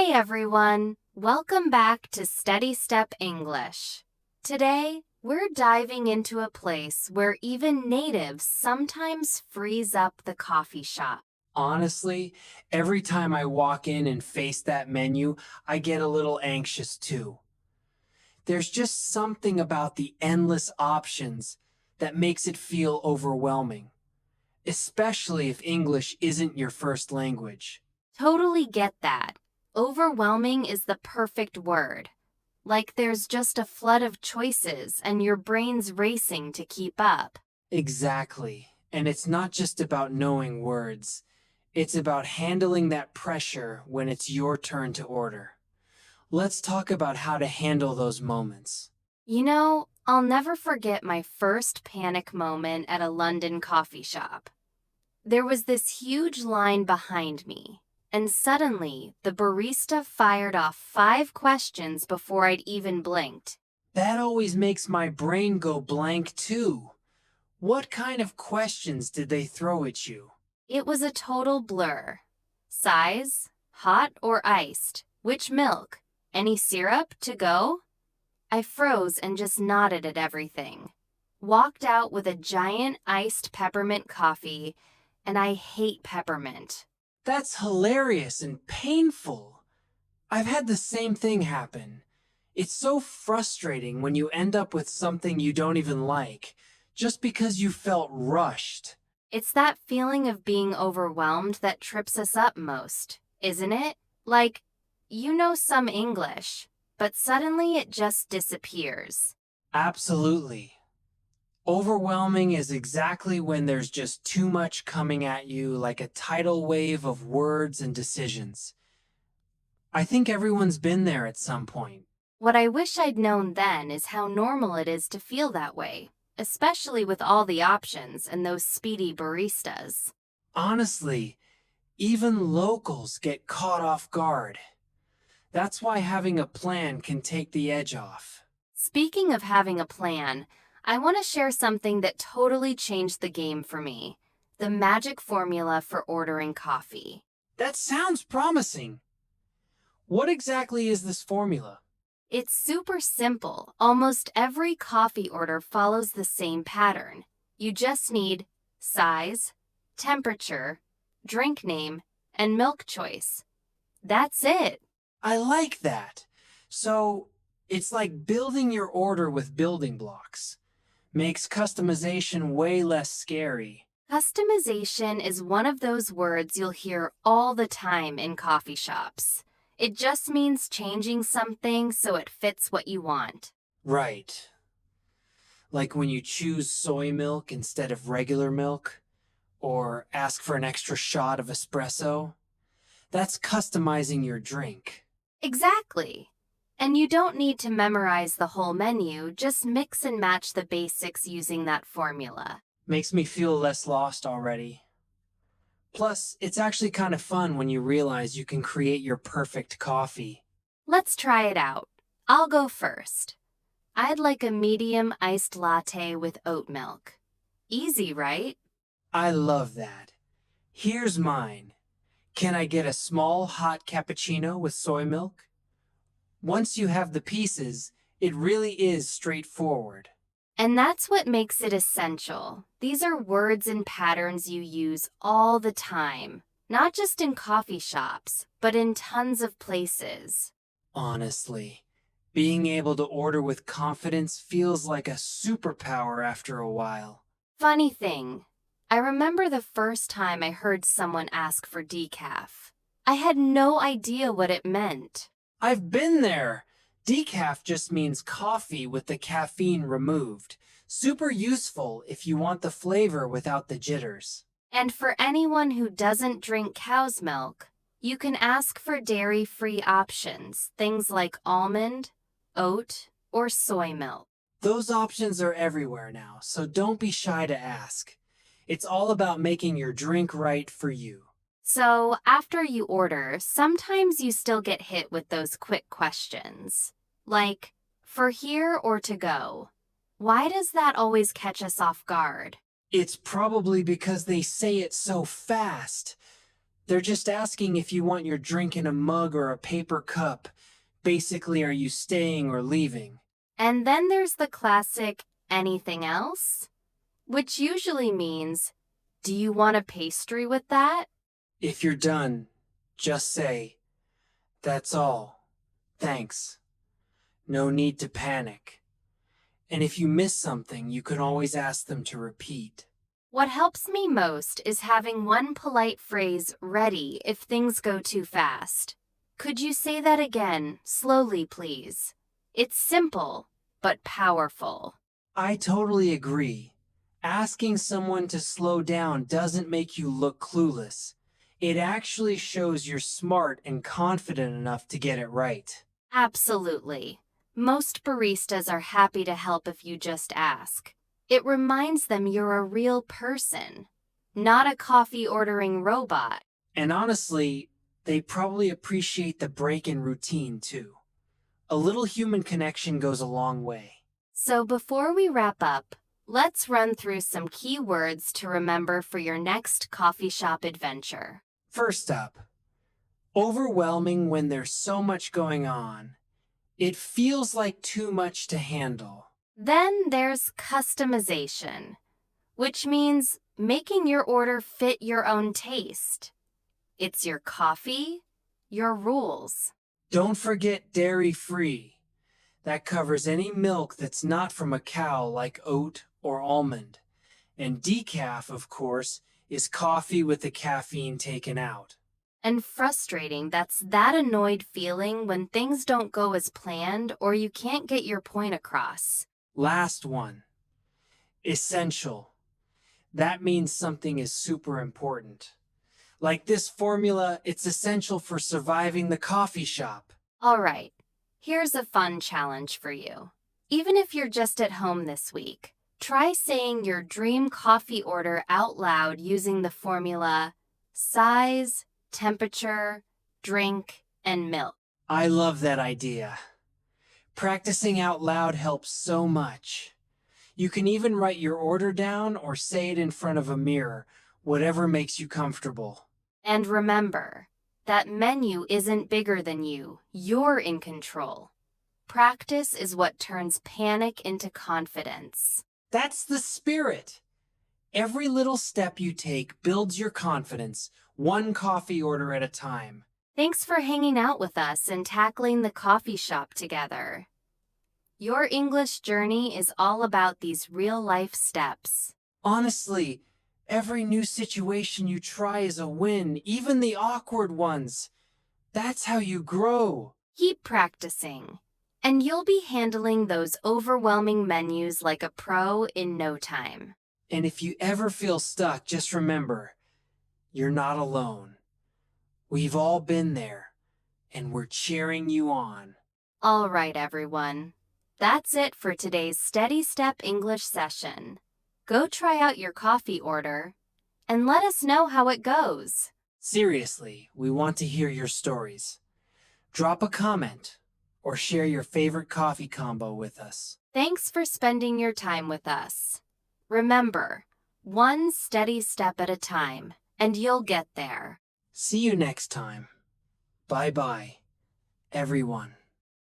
Hey everyone, welcome back to SteadyStep English. Today, we're diving into a place where even natives sometimes freeze up the coffee shop. Honestly, every time I walk in and face that menu, I get a little anxious too. There's just something about the endless options that makes it feel overwhelming, especially if English isn't your first language. Totally get that. Overwhelming is the perfect word. Like there's just a flood of choices and your brain's racing to keep up. Exactly. And it's not just about knowing words. It's about handling that pressure when it's your turn to order. Let's talk about how to handle those moments. I'll never forget my first panic moment at a London coffee shop. There was this huge line behind me, and suddenly the barista fired off 5 questions before I'd even blinked. That always makes my brain go blank too. What kind of questions did they throw at you? It was a total blur. Size? Hot or iced? Which milk? Any syrup to go? I froze and just nodded at everything. Walked out with a giant iced peppermint coffee, and I hate peppermint. That's hilarious and painful. I've had the same thing happen. It's so frustrating when you end up with something you don't even like, just because you felt rushed. It's that feeling of being overwhelmed that trips us up most, isn't it? Like, you know some English, but suddenly it just disappears. Absolutely. Overwhelming is exactly when there's just too much coming at you like a tidal wave of words and decisions. I think everyone's been there at some point. What I wish I'd known then is how normal it is to feel that way, especially with all the options and those speedy baristas. Honestly, even locals get caught off guard. That's why having a plan can take the edge off. Speaking of having a plan, I want to share something that totally changed the game for me: the magic formula for ordering coffee. That sounds promising. What exactly is this formula? It's super simple. Almost every coffee order follows the same pattern. You just need size, temperature, drink name, and milk choice. That's it. I like that. So, it's like building your order with building blocks. Makes customization way less scary. Customization is one of those words you'll hear all the time in coffee shops. It just means changing something so it fits what you want. Right. Like when you choose soy milk instead of regular milk, or ask for an extra shot of espresso. That's customizing your drink. Exactly. And you don't need to memorize the whole menu, just mix and match the basics using that formula. Makes me feel less lost already. Plus, it's actually kind of fun when you realize you can create your perfect coffee. Let's try it out. I'll go first. I'd like a medium iced latte with oat milk. Easy, right? I love that. Here's mine. Can I get a small hot cappuccino with soy milk? Once you have the pieces, it really is straightforward. And that's what makes it essential. These are words and patterns you use all the time, not just in coffee shops, but in tons of places. Honestly, being able to order with confidence feels like a superpower after a while. Funny thing, I remember the first time I heard someone ask for decaf. I had no idea what it meant. I've been there! Decaf just means coffee with the caffeine removed. Super useful if you want the flavor without the jitters. And for anyone who doesn't drink cow's milk, you can ask for dairy-free options, things like almond, oat, or soy milk. Those options are everywhere now, so don't be shy to ask. It's all about making your drink right for you. So after you order, sometimes you still get hit with those quick questions. Like, for here or to go? Why does that always catch us off guard? It's probably because they say it so fast. They're just asking if you want your drink in a mug or a paper cup. Basically, are you staying or leaving? And then there's the classic anything else, which usually means, do you want a pastry with that? If you're done, just say, "That's all. Thanks." No need to panic. And if you miss something, you can always ask them to repeat. What helps me most is having one polite phrase ready if things go too fast. Could you say that again, slowly, please? It's simple, but powerful. I totally agree. Asking someone to slow down doesn't make you look clueless. It actually shows you're smart and confident enough to get it right. Absolutely. Most baristas are happy to help if you just ask. It reminds them you're a real person, not a coffee ordering robot. And honestly, they probably appreciate the break in routine too. A little human connection goes a long way. So before we wrap up, let's run through some key words to remember for your next coffee shop adventure. First up, overwhelming when there's so much going on. It feels like too much to handle. Then there's customization, which means making your order fit your own taste. It's your coffee, your rules. Don't forget dairy-free. That covers any milk that's not from a cow like oat or almond. And decaf, of course, is coffee with the caffeine taken out. And frustrating, that's that annoyed feeling when things don't go as planned or you can't get your point across. Last one. Essential. That means something is super important. Like this formula, it's essential for surviving the coffee shop. All right, here's a fun challenge for you. Even if you're just at home this week, try saying your dream coffee order out loud using the formula size, temperature, drink, and milk. I love that idea. Practicing out loud helps so much. You can even write your order down or say it in front of a mirror, whatever makes you comfortable. And remember, that menu isn't bigger than you. You're in control. Practice is what turns panic into confidence. That's the spirit. Every little step you take builds your confidence, one coffee order at a time. Thanks for hanging out with us and tackling the coffee shop together. Your English journey is all about these real-life steps. Honestly, every new situation you try is a win, even the awkward ones. That's how you grow. Keep practicing, and you'll be handling those overwhelming menus like a pro in no time. And if you ever feel stuck, just remember, you're not alone. We've all been there, and we're cheering you on. All right, everyone. That's it for today's SteadyStep English session. Go try out your coffee order, and let us know how it goes. Seriously, we want to hear your stories. Drop a comment or share your favorite coffee combo with us. Thanks for spending your time with us. Remember, one steady step at a time, and you'll get there. See you next time. Bye-bye, everyone.